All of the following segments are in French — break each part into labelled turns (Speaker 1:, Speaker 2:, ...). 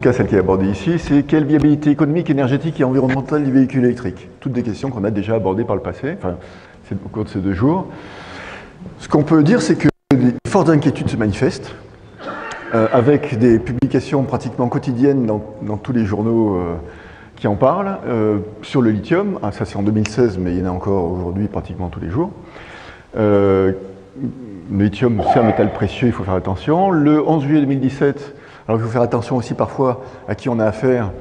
Speaker 1: cas, celle qui est abordée ici, c'est quelle viabilité économique, énergétique et environnementale du véhicule électrique. Toutes des questions qu'on a déjà abordées par le passé, enfin, au cours de ces 2 jours. Ce qu'on peut dire, c'est que des fortes inquiétudes se manifestent, avec des publications pratiquement quotidiennes dans tous les journaux qui en parlent, sur le lithium. Ah, ça c'est en 2016, mais il y en a encore aujourd'hui pratiquement tous les jours. Le lithium, c'est un métal précieux, il faut faire attention. Le 11 juillet 2017, alors il faut faire attention aussi parfois à qui on a affaire,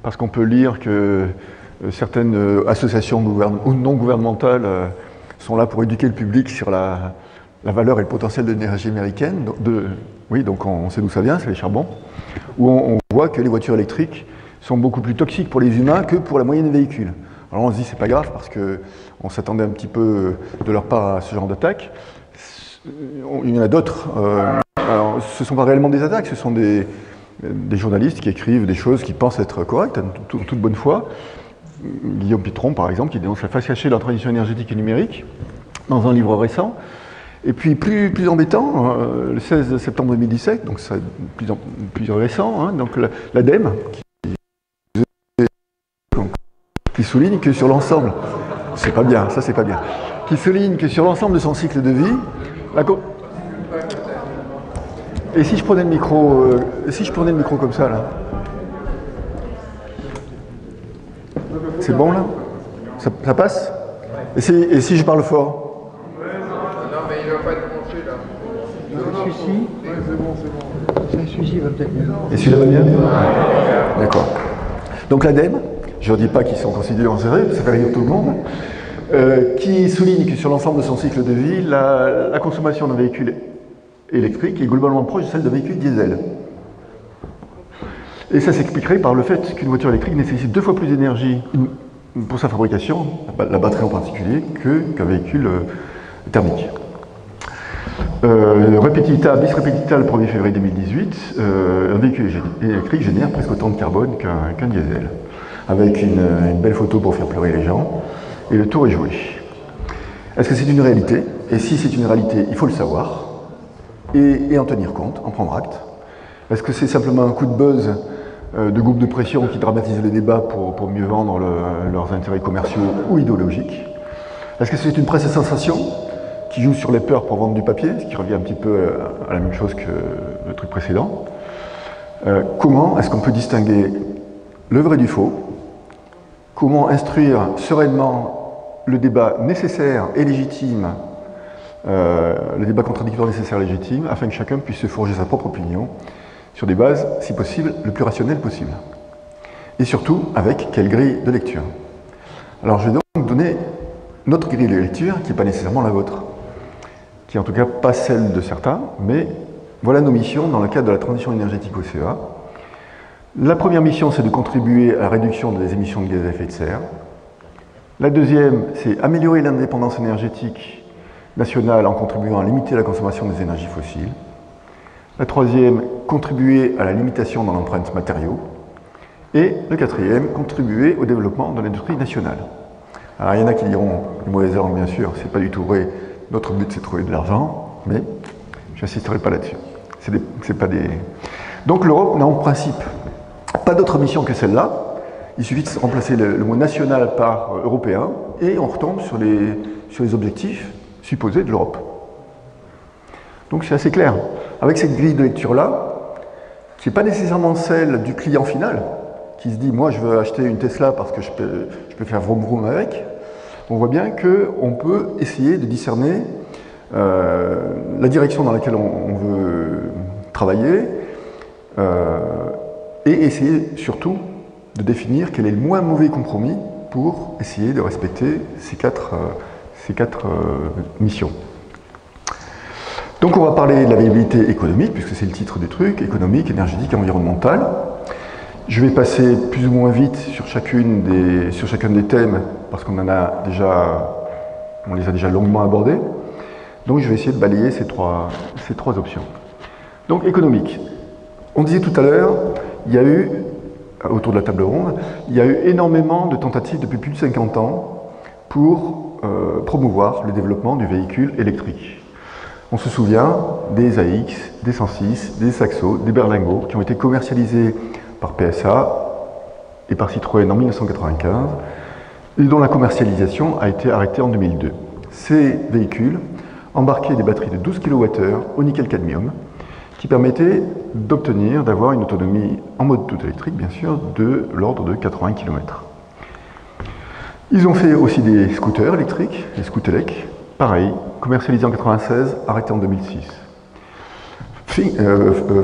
Speaker 1: parce qu'on peut lire que certaines associations ou non gouvernementales sont là pour éduquer le public sur la valeur et le potentiel de l'énergie américaine. Oui, donc on sait d'où ça vient, c'est les charbons, où on voit que les voitures électriques sont beaucoup plus toxiques pour les humains que pour la moyenne des véhicules. Alors on se dit c'est pas grave parce qu'on s'attendait un petit peu de leur part à ce genre d'attaque. Il y en a d'autres. Alors ce ne sont pas réellement des attaques, ce sont des journalistes qui écrivent des choses qui pensent être correctes, en toute bonne foi. Guillaume Pitron, par exemple, qui dénonce la face cachée de la transition énergétique et numérique dans un livre récent. Et puis plus embêtant, le 16 septembre 2017, donc c'est plus récent, hein, donc l'ADEME qui souligne que sur l'ensemble, c'est pas bien, ça c'est pas bien, qui souligne que sur l'ensemble de son cycle de vie, et si je prenais le micro, comme ça là, c'est bon là, ça passe, et si je parle fort?
Speaker 2: Non, mais il ne va pas être branché là.
Speaker 3: Celui-ci, c'est bon. Celui-ci va peut-être mieux.
Speaker 1: Et celui-là va bien? D'accord. Donc l'ADEME, je ne dis pas qu'ils sont considérés en serré, ça fait rire tout le monde, qui souligne que sur l'ensemble de son cycle de vie, la consommation d'un véhicule électrique est globalement proche de celle d'un véhicule diesel. Et ça s'expliquerait par le fait qu'une voiture électrique nécessite 2 fois plus d'énergie pour sa fabrication, la batterie en particulier, qu'un véhicule thermique. Bis repetita le 1er février 2018, un véhicule électrique génère presque autant de carbone qu'un diesel, avec une belle photo pour faire pleurer les gens, et le tour est joué. Est-ce que c'est une réalité? Et si c'est une réalité, il faut le savoir, et en tenir compte, en prendre acte. Est-ce que c'est simplement un coup de buzz de groupes de pression qui dramatisent les débats pour mieux vendre leurs intérêts commerciaux ou idéologiques? Est-ce que c'est une presse à sensation qui joue sur les peurs pour vendre du papier, ce qui revient un petit peu à la même chose que le truc précédent? Comment est-ce qu'on peut distinguer le vrai du faux? Comment instruire sereinement le débat nécessaire et légitime, le débat contradictoire nécessaire et légitime, afin que chacun puisse se forger sa propre opinion sur des bases, si possible, le plus rationnelles possible. Et surtout, avec quelle grille de lecture? Alors je vais donc donner notre grille de lecture, qui n'est pas nécessairement la vôtre, qui est en tout cas pas celle de certains, mais voilà nos missions dans le cadre de la transition énergétique au CEA. La première mission, c'est de contribuer à la réduction des émissions de gaz à effet de serre. La deuxième, c'est améliorer l'indépendance énergétique nationale en contribuant à limiter la consommation des énergies fossiles. La troisième, contribuer à la limitation dans l'empreinte matériaux. Et le quatrième, contribuer au développement de l'industrie nationale. Alors il y en a qui diront, les mauvaises langues bien sûr, c'est pas du tout vrai, notre but c'est de trouver de l'argent, mais je n'insisterai pas là-dessus. C'est pas des... Donc l'Europe n'a en principe pas d'autre mission que celle-là, il suffit de remplacer le mot national par européen, et on retombe sur les objectifs supposés de l'Europe. Donc c'est assez clair. Avec cette grille de lecture-là, qui n'est pas nécessairement celle du client final, qui se dit « moi je veux acheter une Tesla parce que je peux faire vroom vroom avec », on voit bien qu'on peut essayer de discerner la direction dans laquelle on veut travailler et essayer surtout de définir quel est le moins mauvais compromis pour essayer de respecter ces quatre missions. Donc on va parler de la viabilité économique, puisque c'est le titre du truc, économique, énergétique et environnementale. Je vais passer plus ou moins vite sur chacun des thèmes, parce qu'on les a déjà longuement abordés. Donc je vais essayer de balayer ces trois options. Donc économique. On disait tout à l'heure, il y a eu, autour de la table ronde, il y a eu énormément de tentatives depuis plus de 50 ans pour promouvoir le développement du véhicule électrique. On se souvient des AX, des 106, des Saxo, des Berlingo, qui ont été commercialisés par PSA et par Citroën en 1995, et dont la commercialisation a été arrêtée en 2002. Ces véhicules embarquaient des batteries de 12 kWh au nickel-cadmium, qui permettaient d'avoir une autonomie en mode tout électrique, bien sûr, de l'ordre de 80 km. Ils ont fait aussi des scooters électriques, les Scootelec, pareil, commercialisés en 1996, arrêtés en 2006.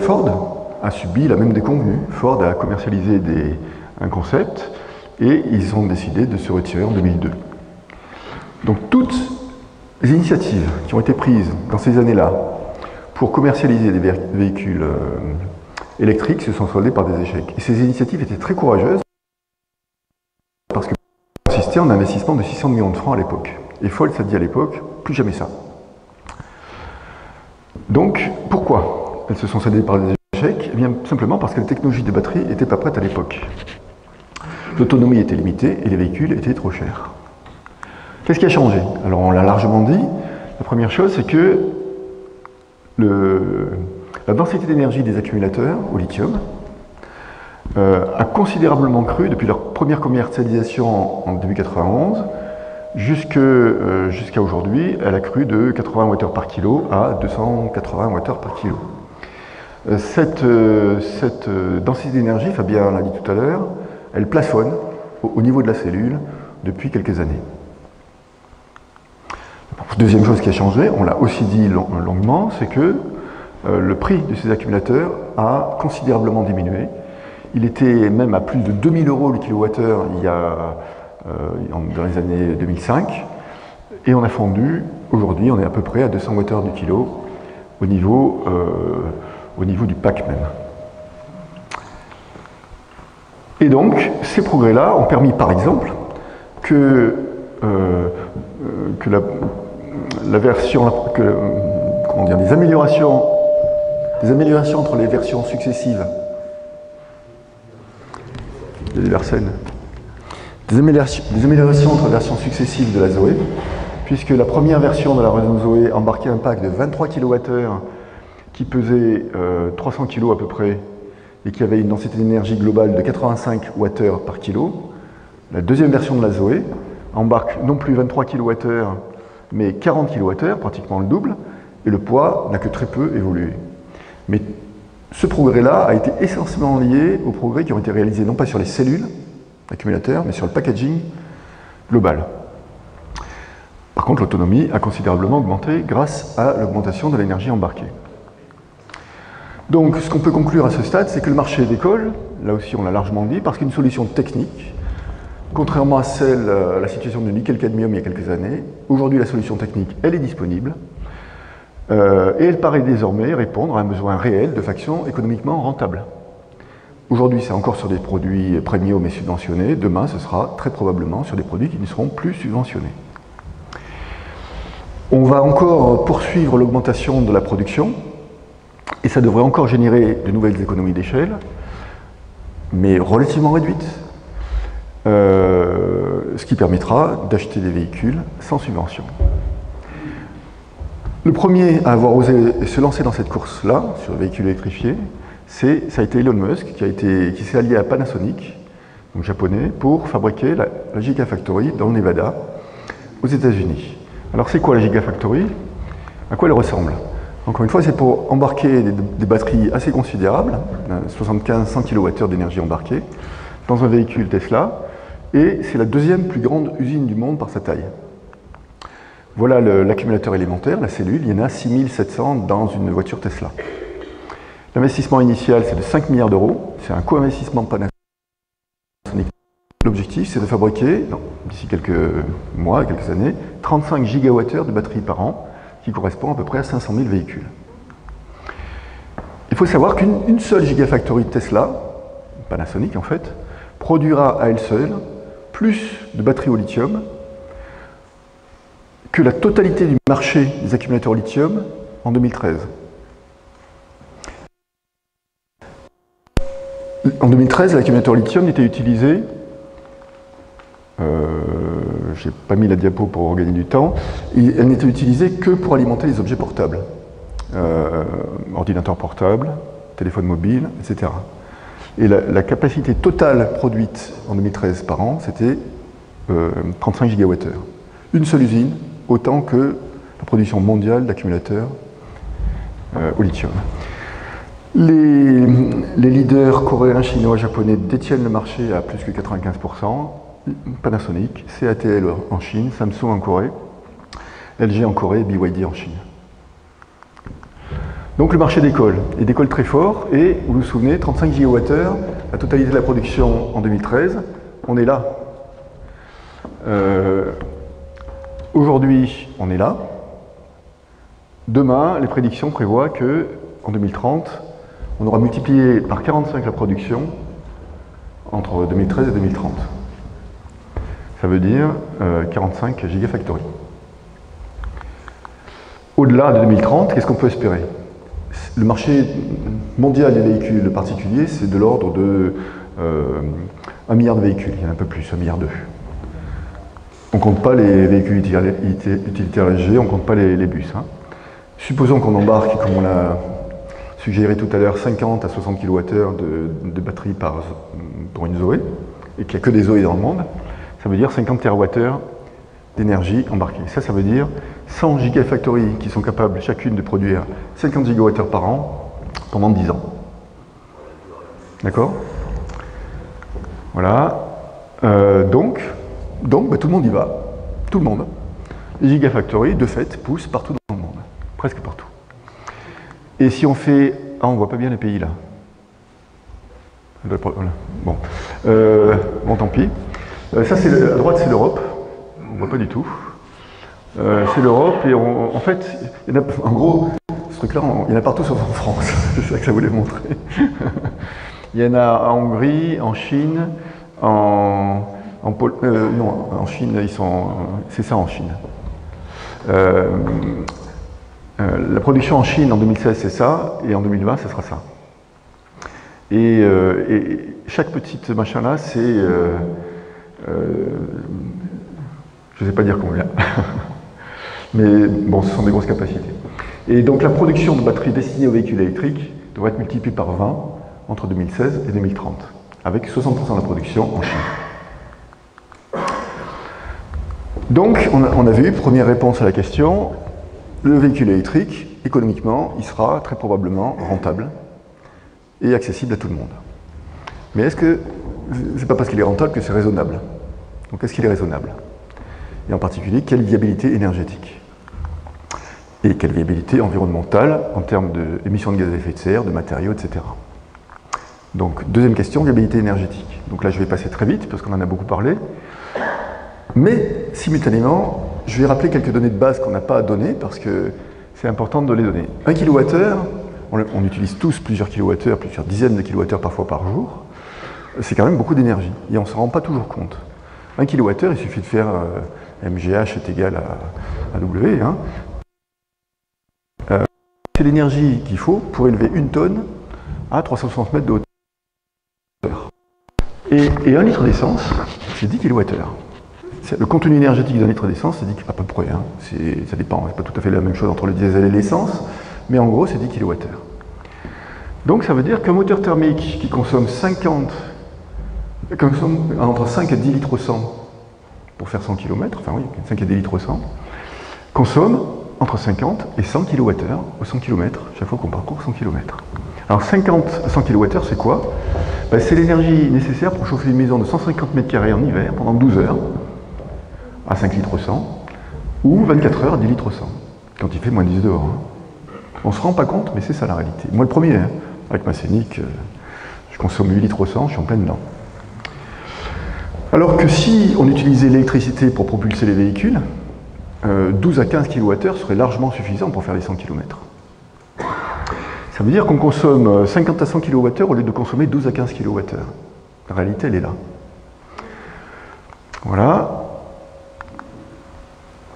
Speaker 1: Ford a subi la même déconvenue. Ford a commercialisé un concept et ils ont décidé de se retirer en 2002. Donc toutes les initiatives qui ont été prises dans ces années-là pour commercialiser des véhicules électriques se sont soldées par des échecs. Et ces initiatives étaient très courageuses parce qu'elles consistaient en un investissement de 600 millions de francs à l'époque. Et Ford s'est dit à l'époque, plus jamais ça. Donc, pourquoi elles se sont soldées par des échecs? Eh bien, simplement parce que la technologie des batteries n'était pas prête à l'époque. L'autonomie était limitée et les véhicules étaient trop chers. Qu'est-ce qui a changé? Alors, on l'a largement dit. La première chose, c'est que la densité d'énergie des accumulateurs au lithium a considérablement cru depuis leur première commercialisation en début 91 jusqu'à aujourd'hui. Elle a cru de 80 Wh par kilo à 280 Wh par kilo. Cette densité d'énergie, Fabien l'a dit tout à l'heure, elle plafonne au niveau de la cellule depuis quelques années. Deuxième chose qui a changé, on l'a aussi dit longuement, c'est que le prix de ces accumulateurs a considérablement diminué. Il était même à plus de 2000 € le kilowattheure dans les années 2005, et on a fondu, aujourd'hui on est à peu près à 200 Wh du kilo au niveau du pack même. Et donc, ces progrès-là ont permis par exemple que des améliorations entre les versions successives. Il y a des Versen. Des améliorations entre les versions successives de la Zoé, puisque la première version de la Renault Zoé embarquait un pack de 23 kWh qui pesait 300 kg à peu près et qui avait une densité d'énergie globale de 85 Wh par kilo. La deuxième version de la Zoé embarque non plus 23 kWh mais 40 kWh, pratiquement le double, et le poids n'a que très peu évolué. Mais ce progrès-là a été essentiellement lié aux progrès qui ont été réalisés non pas sur les cellules d'accumulateurs, mais sur le packaging global. Par contre, l'autonomie a considérablement augmenté grâce à l'augmentation de l'énergie embarquée. Donc, ce qu'on peut conclure à ce stade, c'est que le marché décolle, là aussi on l'a largement dit, parce qu'une solution technique, contrairement à la situation de nickel-cadmium il y a quelques années, aujourd'hui la solution technique, elle est disponible, et elle paraît désormais répondre à un besoin réel de faction économiquement rentable. Aujourd'hui, c'est encore sur des produits premium et subventionnés, demain ce sera très probablement sur des produits qui ne seront plus subventionnés. On va encore poursuivre l'augmentation de la production, et ça devrait encore générer de nouvelles économies d'échelle, mais relativement réduites, ce qui permettra d'acheter des véhicules sans subvention. Le premier à avoir osé se lancer dans cette course-là, sur les véhicules électrifiés, ça a été Elon Musk, qui s'est allié à Panasonic, donc japonais, pour fabriquer la Gigafactory dans le Nevada, aux États-Unis. Alors c'est quoi la Gigafactory? À quoi elle ressemble? Encore une fois, c'est pour embarquer des batteries assez considérables, 75-100 kWh d'énergie embarquée, dans un véhicule Tesla, et c'est la deuxième plus grande usine du monde par sa taille. Voilà l'accumulateur élémentaire, la cellule, il y en a 6700 dans une voiture Tesla. L'investissement initial, c'est de 5 milliards €, c'est un co-investissement Panasonic. L'objectif, c'est de fabriquer, d'ici quelques mois, quelques années, 35 gigawattheures de batteries par an, qui correspond à peu près à 500 000 véhicules. Il faut savoir qu'une seule Gigafactory Tesla, Panasonic en fait, produira à elle seule plus de batteries au lithium que la totalité du marché des accumulateurs au lithium en 2013. En 2013, l'accumulateur au lithium n'était utilisé, j'ai pas mis la diapo pour gagner du temps, elle n'était utilisée que pour alimenter les objets portables, ordinateurs portables, téléphones mobiles, etc. Et la capacité totale produite en 2013 par an, c'était 35 gigawattheures. Une seule usine, autant que la production mondiale d'accumulateurs au lithium. Les leaders coréens, chinois, japonais détiennent le marché à plus que 95%. Panasonic, CATL en Chine, Samsung en Corée, LG en Corée, BYD en Chine. Donc le marché décolle, il décolle très fort, et vous vous souvenez, 35 gigawattheures, la totalité de la production en 2013, on est là. Aujourd'hui, on est là. Demain, les prédictions prévoient qu'en 2030, on aura multiplié par 45 la production entre 2013 et 2030. Ça veut dire 45 gigafactories. Au-delà de 2030, qu'est-ce qu'on peut espérer? Le marché mondial des véhicules particuliers, c'est de l'ordre de 1 milliard de véhicules, il y en a un peu plus, 1,2 milliard. On ne compte pas les véhicules utilitaires légers, on ne compte pas les bus. Hein. Supposons qu'on embarque, comme on l'a suggéré tout à l'heure, 50 à 60 kWh de batterie pour une Zoé, et qu'il n'y a que des Zoé dans le monde, ça veut dire 50 TWh d'énergie embarquée. Ça veut dire 100 gigafactories qui sont capables chacune de produire 50 gigawattheures par an pendant 10 ans. D'accord? Voilà. Donc tout le monde y va. Tout le monde. Les gigafactories, de fait, poussent partout dans le monde. Presque partout. Et si on fait... Ah, on ne voit pas bien les pays, là. Voilà. Bon. Bon, tant pis. Ça, à droite, c'est l'Europe. On ne voit pas du tout. C'est l'Europe, et en fait, il y en a, en gros, ce truc-là, il y en a partout sauf en France. C'est ça que ça voulait montrer. Il y en a en Hongrie, en Chine, non, en Chine, c'est ça en Chine. La production en Chine en 2016, c'est ça, et en 2020, ce sera ça. Et chaque petite machin-là, c'est... je ne sais pas dire combien. Mais bon, ce sont des grosses capacités. Et donc la production de batteries destinées aux véhicules électriques devrait être multipliée par 20 entre 2016 et 2030, avec 60% de la production en Chine. Donc, on a vu, première réponse à la question, le véhicule électrique, économiquement, il sera très probablement rentable et accessible à tout le monde. Mais est-ce que c'est pas parce qu'il est rentable que c'est raisonnable? Donc, est-ce qu'il est raisonnable? Et en particulier, quelle viabilité énergétique? Et quelle viabilité environnementale en termes d'émissions de gaz à effet de serre, de matériaux, etc. Donc, deuxième question, viabilité énergétique. Donc là, je vais passer très vite parce qu'on en a beaucoup parlé. Mais, simultanément, je vais rappeler quelques données de base qu'on n'a pas données parce que c'est important de les donner. 1 kWh, on utilise tous plusieurs kilowattheures, plusieurs dizaines de kilowattheures parfois par jour. C'est quand même beaucoup d'énergie et on ne s'en rend pas toujours compte. 1 kWh, il suffit de faire MGH est égal à W. Hein. C'est l'énergie qu'il faut pour élever une tonne à 360 mètres de hauteur. Et 1 litre d'essence, c'est 10 kWh. Le contenu énergétique d'un litre d'essence, c'est à peu près, hein, ça dépend, c'est pas tout à fait la même chose entre le diesel et l'essence, mais en gros c'est 10 kWh. Donc ça veut dire qu'un moteur thermique qui consomme entre 5 et 10 litres au 100 pour faire 100 km, enfin oui, 5 et 10 litres au 100, consomme entre 50 et 100 kWh au 100 km, chaque fois qu'on parcourt 100 km. Alors 50 à 100 kWh, c'est quoi? Ben, c'est l'énergie nécessaire pour chauffer une maison de 150 m² en hiver pendant 12 heures, à 5 litres au 100, ou 24 heures à 10 litres au 100, quand il fait moins 10 dehors. Hein. On ne se rend pas compte, mais c'est ça la réalité. Moi le premier, hein, avec ma Scénic, je consomme 8 litres au 100, je suis en plein dedans. Alors que si on utilisait l'électricité pour propulser les véhicules, 12 à 15 kWh serait largement suffisant pour faire les 100 km. Ça veut dire qu'on consomme 50 à 100 kWh au lieu de consommer 12 à 15 kWh. La réalité, elle est là. Voilà.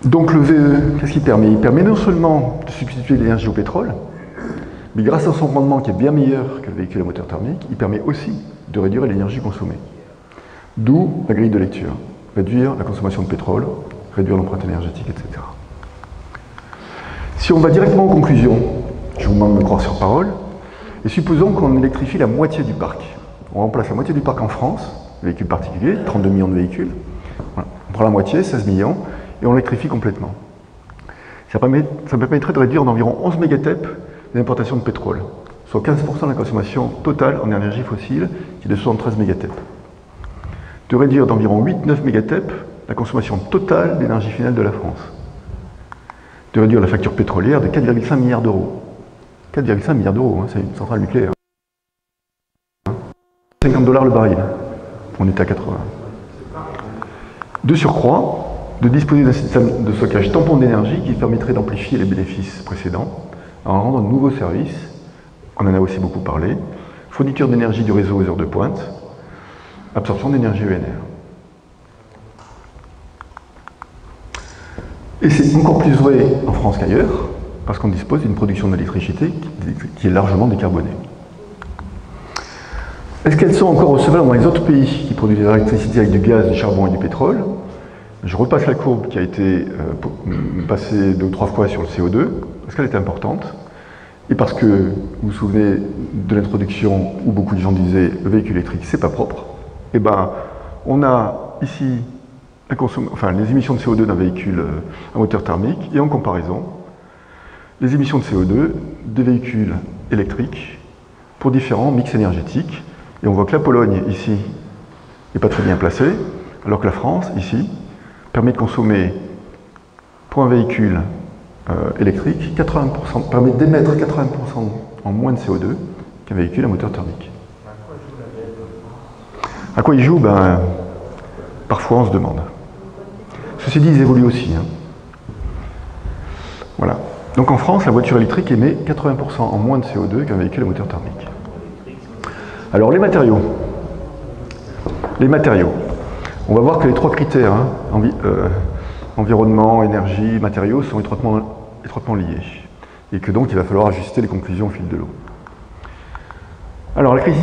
Speaker 1: Donc le VE, qu'est-ce qu'il permet? Il permet non seulement de substituer l'énergie au pétrole, mais grâce à son rendement qui est bien meilleur que le véhicule à moteur thermique, il permet aussi de réduire l'énergie consommée. D'où la grille de lecture. Réduire la consommation de pétrole, réduire l'empreinte énergétique, etc. Si on va directement aux conclusions, je vous demande de me croire sur parole, et supposons qu'on électrifie la moitié du parc. On remplace la moitié du parc en France, véhicules particuliers, 32 millions de véhicules. Voilà. On prend la moitié, 16 millions, et on l'électrifie complètement. Ça permettrait de réduire d'environ 11 mégaTEP les importations de pétrole, soit 15% de la consommation totale en énergie fossile, qui est de 73 mégaTEP. De réduire d'environ 8-9 mégaTEP la consommation totale d'énergie finale de la France. De réduire la facture pétrolière de 4,5 milliards d'euros. 4,5 milliards d'euros, hein, c'est une centrale nucléaire. 50 $ le baril, on est à 80. De surcroît, de disposer d'un système de stockage tampon d'énergie qui permettrait d'amplifier les bénéfices précédents en rendant de nouveaux services, on en a aussi beaucoup parlé, fourniture d'énergie du réseau aux heures de pointe, absorption d'énergie ENR. Et c'est encore plus vrai en France qu'ailleurs, parce qu'on dispose d'une production d'électricité qui est largement décarbonée. Est-ce qu'elles sont encore recevables dans les autres pays qui produisent de l'électricité avec du gaz, du charbon et du pétrole? Je repasse la courbe qui a été passée 2 ou 3 fois sur le CO2, parce qu'elle est importante, et parce que, vous vous souvenez de l'introduction où beaucoup de gens disaient le véhicule électrique c'est pas propre, et ben on a ici les émissions de CO2 d'un véhicule à moteur thermique, et en comparaison, les émissions de CO2 des véhicules électriques pour différents mix énergétiques. Et on voit que la Pologne, ici, n'est pas très bien placée, alors que la France, ici, permet de consommer, pour un véhicule électrique, 80%, permet d'émettre 80% en moins de CO2 qu'un véhicule à moteur thermique. À quoi il joue? Ben, parfois on se demande. Ceci dit, ils évoluent aussi. Hein. Voilà. Donc en France, la voiture électrique émet 80% en moins de CO2 qu'un véhicule à moteur thermique. Alors les matériaux. On va voir que les 3 critères, hein, environnement, énergie, matériaux, sont étroitement liés. Et que donc il va falloir ajuster les conclusions au fil de l'eau. Alors la crise